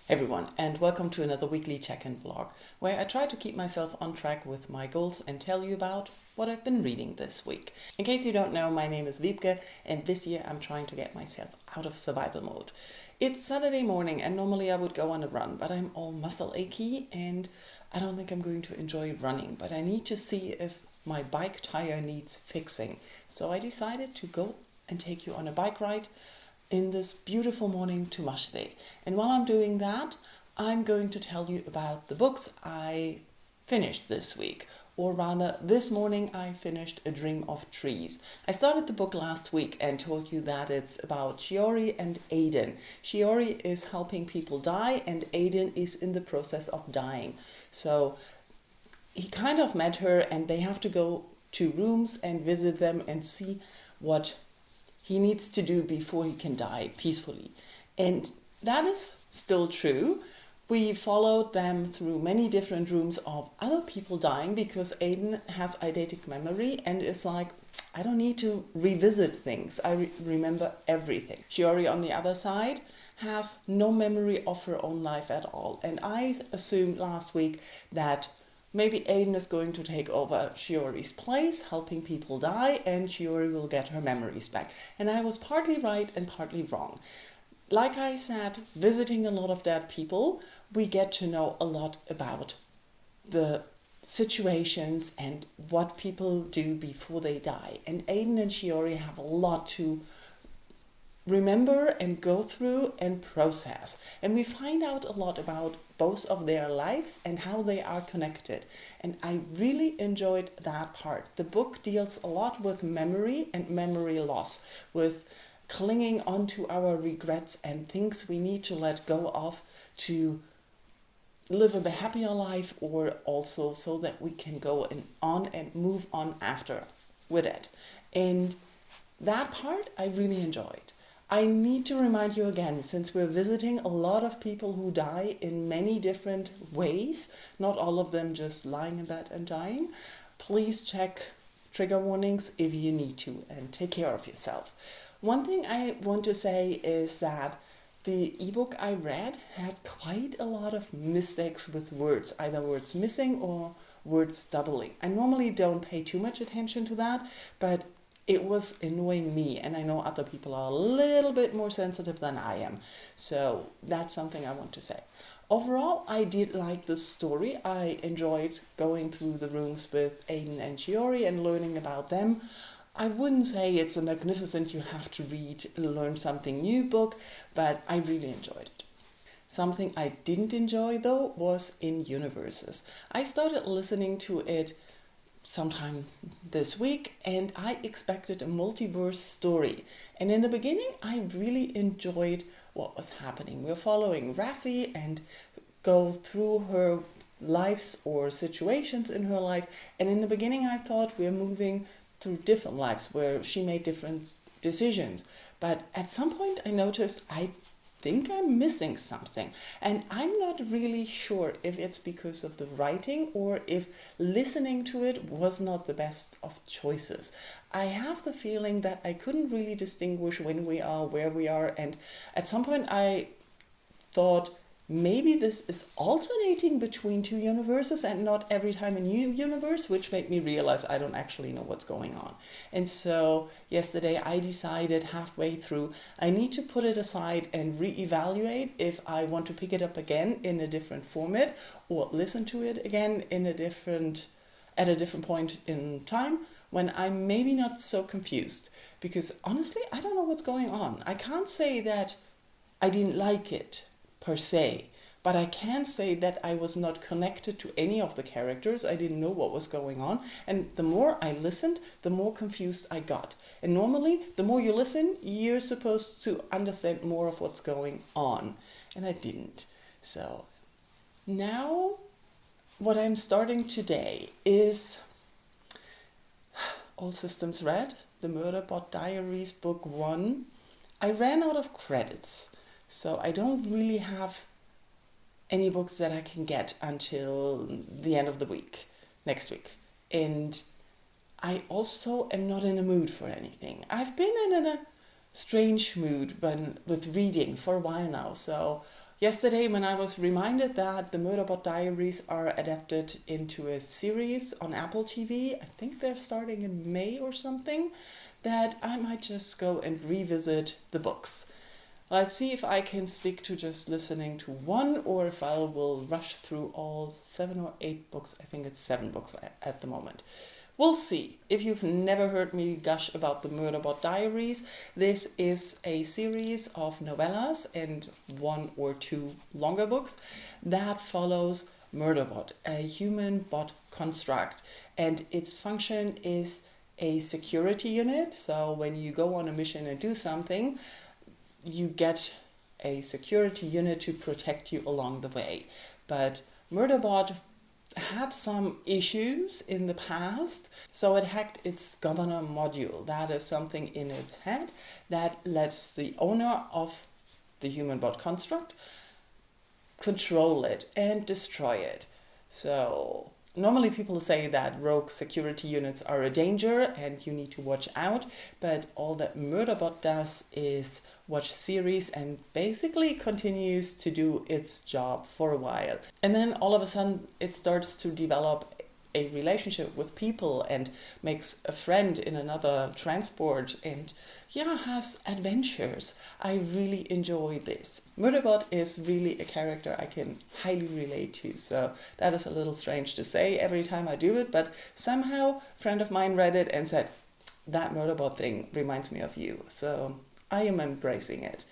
Everyone, and welcome to another weekly check-in vlog, where I try to keep myself on track with my goals and tell you about what I've been reading this week. In case you don't know, my name is Wiebke, and this year I'm trying to get myself out of survival mode. It's Saturday morning, and normally I would go on a run, but I'm all muscle achy, and I don't think I'm going to enjoy running, but I need to see if my bike tire needs fixing. So I decided to go and take you on a bike ride in this beautiful morning to Maschde. And while I'm doing that, I'm going to tell you about the books I finished this week. Or rather, this morning I finished A Dream of Trees. I started the book last week and told you that it's about Shiori and Aiden. Shiori is helping people die and Aiden is in the process of dying. So he kind of met her and they have to go to rooms and visit them and see what he needs to do before he can die peacefully. And that is still true. We followed them through many different rooms of other people dying because Aiden has eidetic memory and it's like, I don't need to revisit things. I remember everything. Shiori, on the other side, has no memory of her own life at all. And I assumed last week that maybe Aiden is going to take over Shiori's place, helping people die, and Shiori will get her memories back. And I was partly right and partly wrong. Like I said, visiting a lot of dead people, we get to know a lot about the situations and what people do before they die. And Aiden and Shiori have a lot to remember and go through and process. And we find out a lot about both of their lives and how they are connected. And I really enjoyed that part. The book deals a lot with memory and memory loss, with clinging onto our regrets and things we need to let go of to live a happier life, or also so that we can go on and move on after with it. And that part I really enjoyed. I need to remind you again, since we're visiting a lot of people who die in many different ways, not all of them just lying in bed and dying, please check trigger warnings if you need to and take care of yourself. One thing I want to say is that the ebook I read had quite a lot of mistakes with words, either words missing or words doubling. I normally don't pay too much attention to that, but it was annoying me, and I know other people are a little bit more sensitive than I am. So that's something I want to say. Overall, I did like the story. I enjoyed going through the rooms with Aiden and Shiori and learning about them. I wouldn't say it's a magnificent, you have to read, learn something new book, but I really enjoyed it. Something I didn't enjoy, though, was In Universes. I started listening to it sometime this week and I expected a multiverse story. And in the beginning, I really enjoyed what was happening. We're following Raffi and go through her lives or situations in her life. And in the beginning, I thought we're moving through different lives where she made different decisions. But at some point, I noticed I think I'm missing something, and I'm not really sure if it's because of the writing or if listening to it was not the best of choices. I have the feeling that I couldn't really distinguish when we are, where we are, and at some point I thought maybe this is alternating between two universes and not every time a new universe, which made me realize I don't actually know what's going on. And so yesterday I decided halfway through I need to put it aside and reevaluate if I want to pick it up again in a different format or listen to it again in a different at a different point in time when I'm maybe not so confused. Because honestly, I don't know what's going on. I can't say that I didn't like it per se, but I can say that I was not connected to any of the characters. I didn't know what was going on, and the more I listened, the more confused I got. And normally, the more you listen, you're supposed to understand more of what's going on, and I didn't. So now what I'm starting today is All Systems Red, The Murderbot Diaries, Book 1. I ran out of credits, so I don't really have any books that I can get until the end of the week, next week. And I also am not in a mood for anything. I've been in a strange mood with reading for a while now. So yesterday when I was reminded that the Murderbot Diaries are adapted into a series on Apple TV. I think they're starting in May or something, that I might just go and revisit the books. Let's see if I can stick to just listening to one or if I will rush through all 7 or 8 books. I think it's 7 books at the moment. We'll see. If you've never heard me gush about the Murderbot Diaries, this is a series of novellas and 1 or 2 longer books that follows Murderbot, a human bot construct. And its function is a security unit. So when you go on a mission and do something, you get a security unit to protect you along the way. But Murderbot had some issues in the past, so it hacked its governor module. That is something in its head that lets the owner of the human bot construct control it and destroy it. So normally people say that rogue security units are a danger and you need to watch out, but all that Murderbot does is watch series and basically continues to do its job for a while. And then all of a sudden it starts to develop a relationship with people and makes a friend in another transport and has adventures. I really enjoy this. Murderbot is really a character I can highly relate to, so that is a little strange to say every time I do it, but somehow a friend of mine read it and said, that Murderbot thing reminds me of you. So I am embracing it.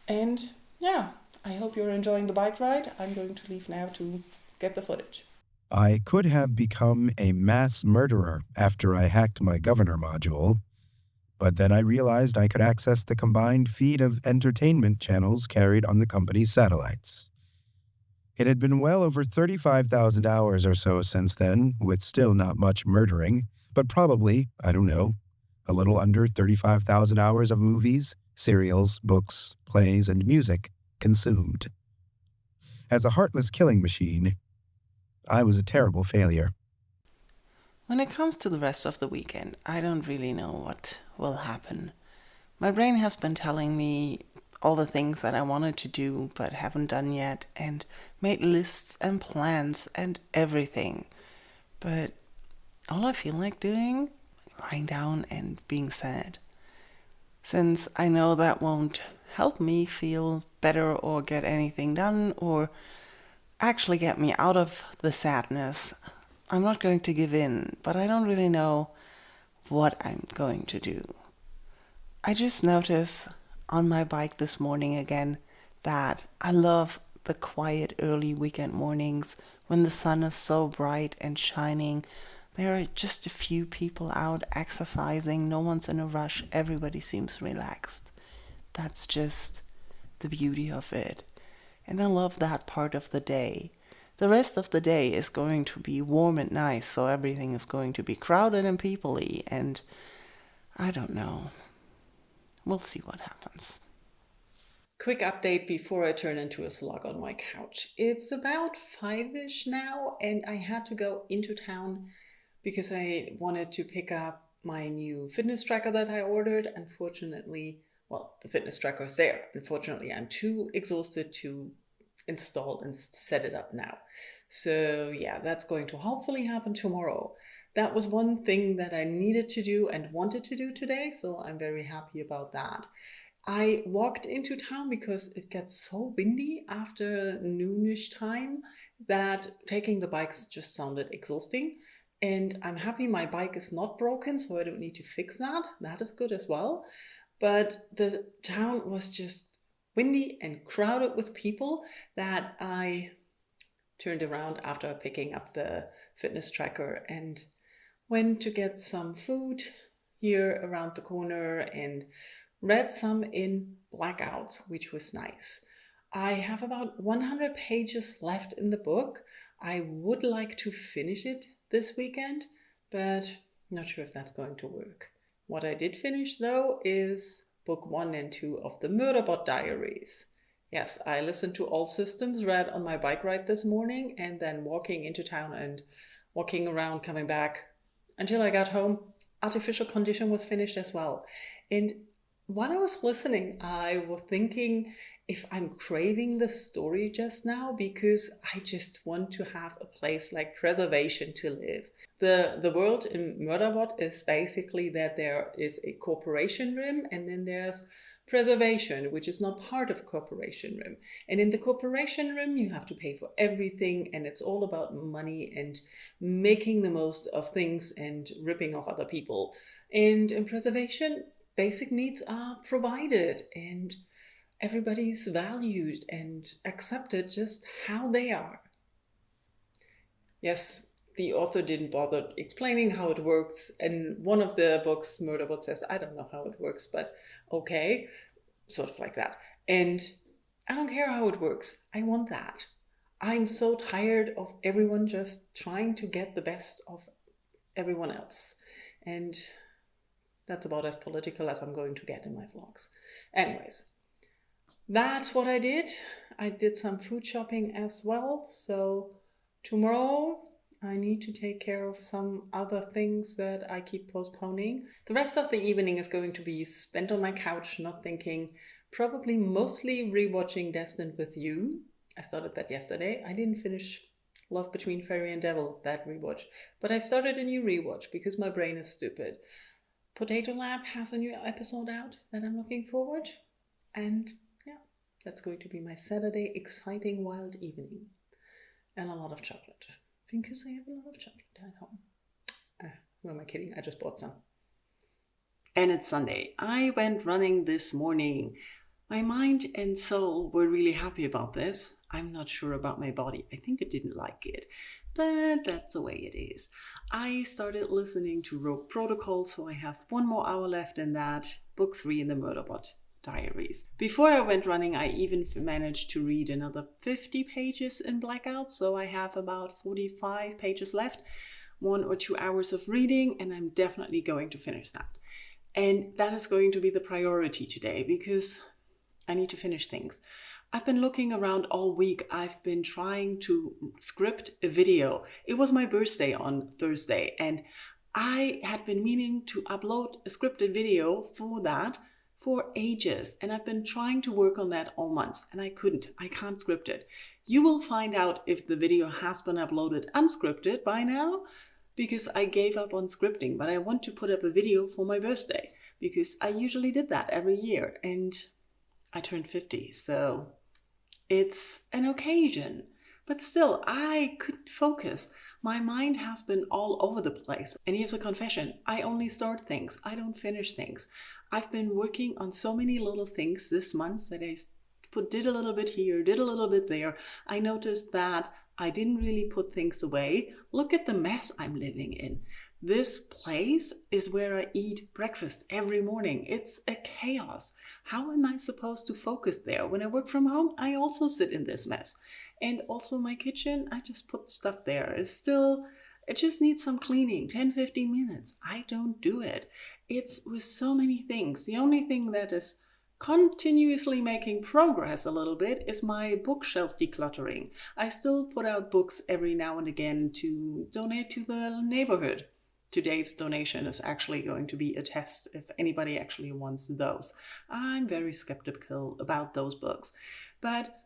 And I hope you're enjoying the bike ride. I'm going to leave now to get the footage. I could have become a mass murderer after I hacked my governor module, but then I realized I could access the combined feed of entertainment channels carried on the company's satellites. It had been well over 35,000 hours or so since then, with still not much murdering, but probably, I don't know, a little under 35,000 hours of movies, serials, books, plays, and music consumed. As a heartless killing machine, I was a terrible failure. When it comes to the rest of the weekend, I don't really know what will happen. My brain has been telling me all the things that I wanted to do but haven't done yet, and made lists and plans and everything. But all I feel like doing, lying down and being sad. Since I know that won't help me feel better or get anything done or actually get me out of the sadness, I'm not going to give in, but I don't really know what I'm going to do. I just noticed on my bike this morning again that I love the quiet early weekend mornings when the sun is so bright and shining. There are just a few people out exercising, no one's in a rush, everybody seems relaxed. That's just the beauty of it. And I love that part of the day. The rest of the day is going to be warm and nice, so everything is going to be crowded and people-y, and I don't know. We'll see what happens. Quick update before I turn into a slug on my couch. It's about 5-ish now, and I had to go into town because I wanted to pick up my new fitness tracker that I ordered. Unfortunately, the fitness tracker is there. Unfortunately, I'm too exhausted to install and set it up now. So that's going to hopefully happen tomorrow. That was one thing that I needed to do and wanted to do today, so I'm very happy about that. I walked into town because it gets so windy after noonish time that taking the bikes just sounded exhausting. And I'm happy my bike is not broken, so I don't need to fix that. That is good as well. But the town was just windy and crowded with people that I turned around after picking up the fitness tracker and went to get some food here around the corner and read some in Blackouts, which was nice. I have about 100 pages left in the book. I would like to finish it this weekend, but not sure if that's going to work. What I did finish, though, is book 1 and 2 of the Murderbot Diaries. Yes, I listened to all systems read on my bike ride this morning and then walking into town and walking around, coming back until I got home. Artificial Condition was finished as well. And while I was listening, I was thinking if I'm craving the story just now, because I just want to have a place like preservation to live. The world in Murderbot is basically that there is a corporation rim, and then there's preservation, which is not part of corporation rim. And in the corporation rim, you have to pay for everything, and it's all about money and making the most of things and ripping off other people. And in preservation, basic needs are provided, and everybody's valued and accepted just how they are. Yes, the author didn't bother explaining how it works. And one of the books, Murderbot, says, I don't know how it works, but okay, sort of like that. And I don't care how it works. I want that. I'm so tired of everyone just trying to get the best of everyone else. And that's about as political as I'm going to get in my vlogs. Anyways, that's what I did. I did some food shopping as well. So tomorrow I need to take care of some other things that I keep postponing. The rest of the evening is going to be spent on my couch, not thinking, probably mostly rewatching Destined with You. I started that yesterday. I didn't finish Love Between Fairy and Devil, that rewatch, but I started a new rewatch because my brain is stupid. Potato Lab has a new episode out that I'm looking forward, and yeah, that's going to be my Saturday exciting wild evening. And a lot of chocolate, because I have a lot of chocolate at home. Who am I kidding? I just bought some. And it's Sunday. I went running this morning. My mind and soul were really happy about this. I'm not sure about my body. I think it didn't like it, but that's the way it is. I started listening to Rogue Protocol, so I have 1 more hour left in that, book 3 in the Murderbot Diaries. Before I went running, I even managed to read another 50 pages in Blackouts, so I have about 45 pages left, 1 or 2 hours of reading, and I'm definitely going to finish that. And that is going to be the priority today, because I need to finish things. I've been looking around all week. I've been trying to script a video. It was my birthday on Thursday, and I had been meaning to upload a scripted video for that for ages, and I've been trying to work on that all months, and I couldn't. I can't script it. You will find out if the video has been uploaded unscripted by now, because I gave up on scripting, but I want to put up a video for my birthday, because I usually did that every year, and I turned 50, so it's an occasion. But still, I couldn't focus. My mind has been all over the place. And here's a confession. I only start things. I don't finish things. I've been working on so many little things this month that I did a little bit here, did a little bit there. I noticed that I didn't really put things away. Look at the mess I'm living in. This place is where I eat breakfast every morning. It's a chaos. How am I supposed to focus there? When I work from home, I also sit in this mess. And also my kitchen, I just put stuff there. It just needs some cleaning, 10-15 minutes. I don't do it. It's with so many things. The only thing that is continuously making progress a little bit is my bookshelf decluttering. I still put out books every now and again to donate to the neighborhood. Today's donation is actually going to be a test if anybody actually wants those. I'm very skeptical about those books. But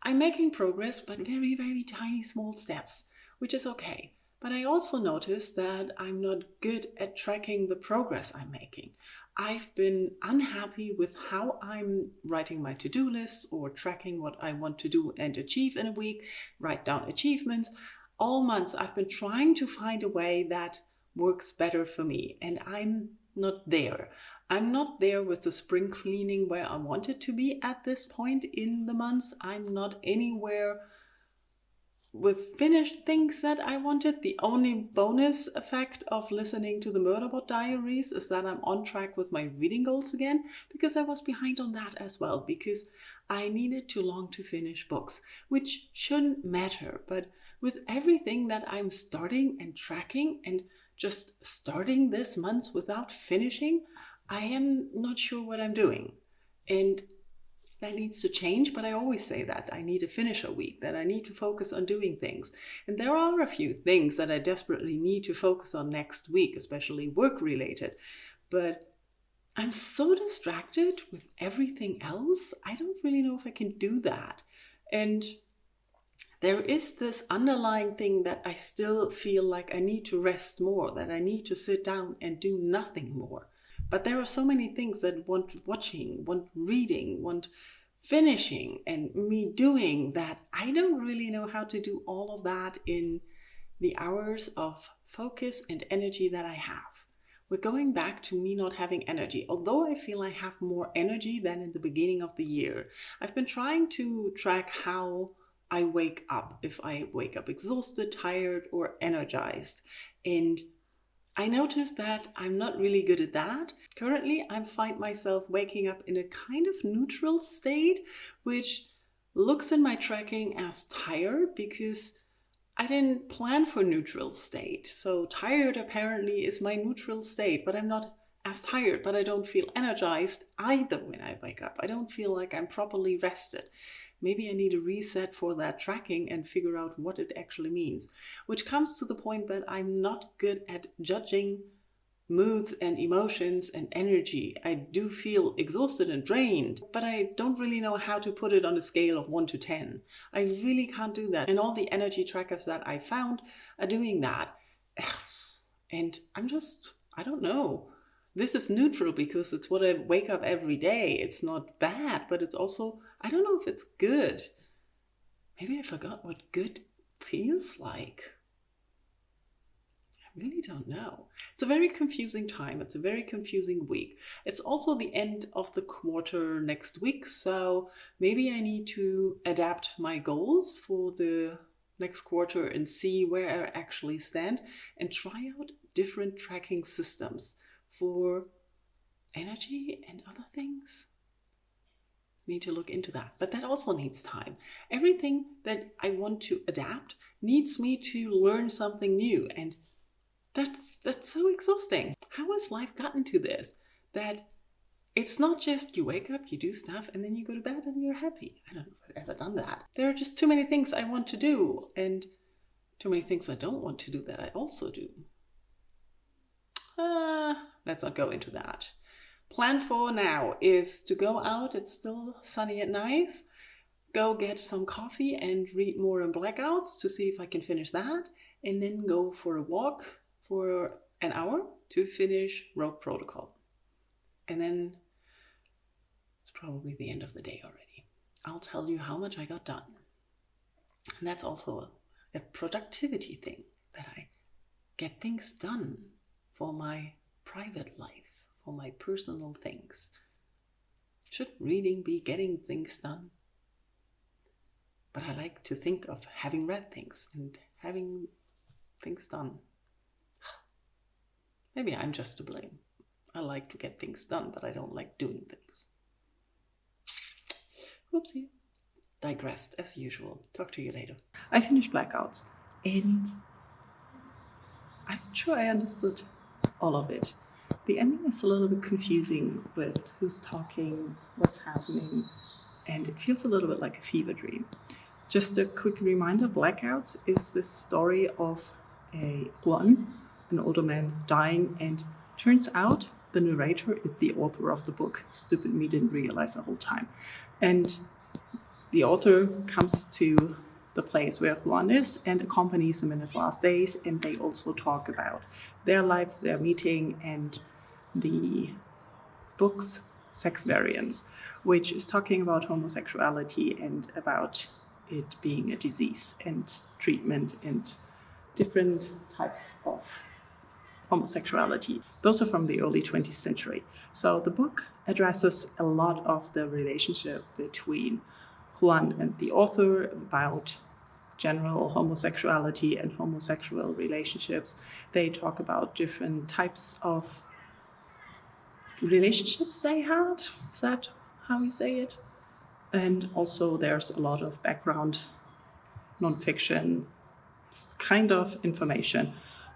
I'm making progress, but very, very tiny small steps, which is okay. But I also noticed that I'm not good at tracking the progress I'm making. I've been unhappy with how I'm writing my to-do lists or tracking what I want to do and achieve in a week, write down achievements. All months I've been trying to find a way that works better for me, and I'm not there. I'm not there with the spring cleaning where I wanted to be at this point in the months. I'm not anywhere with finished things that I wanted. The only bonus effect of listening to the Murderbot Diaries is that I'm on track with my reading goals again, because I was behind on that as well, because I needed too long to finish books, which shouldn't matter. But with everything that I'm starting and tracking and just starting this month without finishing, I am not sure what I'm doing. And that needs to change, but I always say that I need to finish a week, that I need to focus on doing things. And there are a few things that I desperately need to focus on next week, especially work related. But I'm so distracted with everything else. I don't really know if I can do that. And there is this underlying thing that I still feel like I need to rest more, that I need to sit down and do nothing more. But there are so many things that want watching, want reading, want finishing, and me doing that I don't really know how to do all of that in the hours of focus and energy that I have. We're going back to me not having energy. Although I feel I have more energy than in the beginning of the year, I've been trying to track how I wake up, if I wake up exhausted, tired, or energized. And I noticed that I'm not really good at that. Currently, I find myself waking up in a kind of neutral state, which looks in my tracking as tired because I didn't plan for neutral state. So tired apparently is my neutral state, but I'm not as tired, but I don't feel energized either when I wake up. I don't feel like I'm properly rested. Maybe I need a reset for that tracking and figure out what it actually means, which comes to the point that I'm not good at judging moods and emotions and energy. I do feel exhausted and drained, but I don't really know how to put it on a scale of 1 to 10. I really can't do that. And all the energy trackers that I found are doing that. And I don't know. This is neutral because it's what I wake up every day. It's not bad, but it's also, I don't know if it's good. Maybe I forgot what good feels like. I really don't know. It's a very confusing time. It's a very confusing week. It's also the end of the quarter next week, so maybe I need to adapt my goals for the next quarter and see where I actually stand and try out different tracking systems for energy and other things. Need to look into that, but that also needs time. Everything that I want to adapt needs me to learn something new, and that's so exhausting. How has life gotten to this? That it's not just you wake up, you do stuff, and then you go to bed and you're happy. I don't know if I've ever done that. There are just too many things I want to do, and too many things I don't want to do that I also do. Let's not go into that. Plan for now is to go out. It's still sunny and nice. Go get some coffee and read more in Blackouts to see if I can finish that. And then go for a walk for an hour to finish Rogue Protocol. And then it's probably the end of the day already. I'll tell you how much I got done. And that's also a productivity thing, that I get things done for my private life, for my personal things. Should reading be getting things done? But I like to think of having read things and having things done. Maybe I'm just to blame. I like to get things done, but I don't like doing things. Whoopsie. Digressed as usual. Talk to you later. I finished Blackouts, and I'm not sure I understood all of it. The ending is a little bit confusing with who's talking, what's happening, and it feels a little bit like a fever dream. Just a quick reminder, Blackouts is this story of a Juan, an older man, dying, and turns out the narrator is the author of the book. Stupid me didn't realize the whole time. And the author comes to the place where Juan is and accompanies him in his last days, and they also talk about their lives, their meeting, and the book's sex variants, which is talking about homosexuality and about it being a disease and treatment and different types of homosexuality. Those are from the early 20th century. So the book addresses a lot of the relationship between Juan and the author about general homosexuality and homosexual relationships. They talk about different types of relationships they had. Is that how we say it? And also there's a lot of background nonfiction kind of information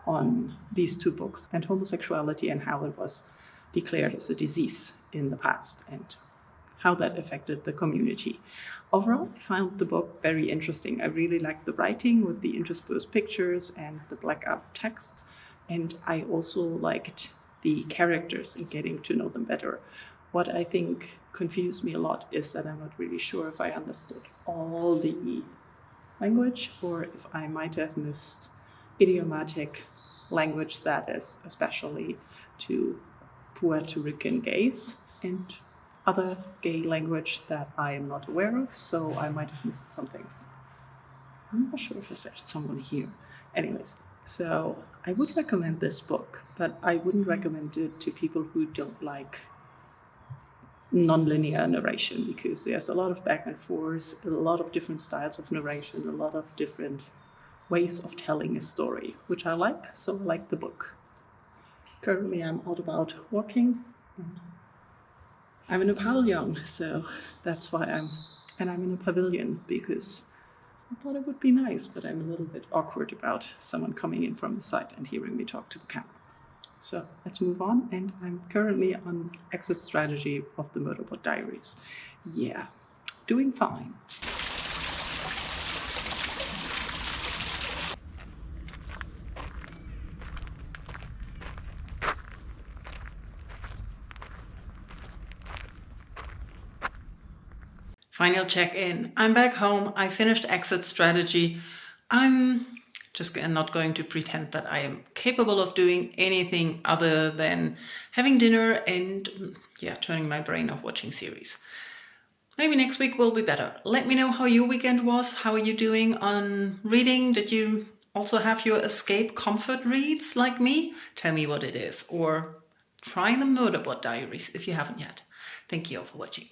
on these two books and homosexuality and how it was declared as a disease in the past and how that affected the community. Overall, I found the book very interesting. I really liked the writing with the interspersed pictures and the blackout text. And I also liked the characters and getting to know them better. What I think confused me a lot is that I'm not really sure if I understood all the language or if I might have missed idiomatic language that is especially to Puerto Rican gays and other gay language that I am not aware of, so I might have missed some things. I'm not sure if there's someone here. Anyways, so I would recommend this book, but I wouldn't recommend it to people who don't like non-linear narration, because there's a lot of back and forth, a lot of different styles of narration, a lot of different ways of telling a story, which I like, so I like the book. Currently I'm out about walking. I'm in a pavilion, so that's why I'm in a pavilion because I thought it would be nice, but I'm a little bit awkward about someone coming in from the side and hearing me talk to the camera. So let's move on, and I'm currently on exit strategy of the Murderbot Diaries. Yeah, doing fine. Final check-in. I'm back home. I finished exit strategy. I'm just not going to pretend that I am capable of doing anything other than having dinner and turning my brain off watching series. Maybe next week will be better. Let me know how your weekend was. How are you doing on reading? Did you also have your escape comfort reads like me? Tell me what it is. Or try the Murderbot Diaries if you haven't yet. Thank you all for watching.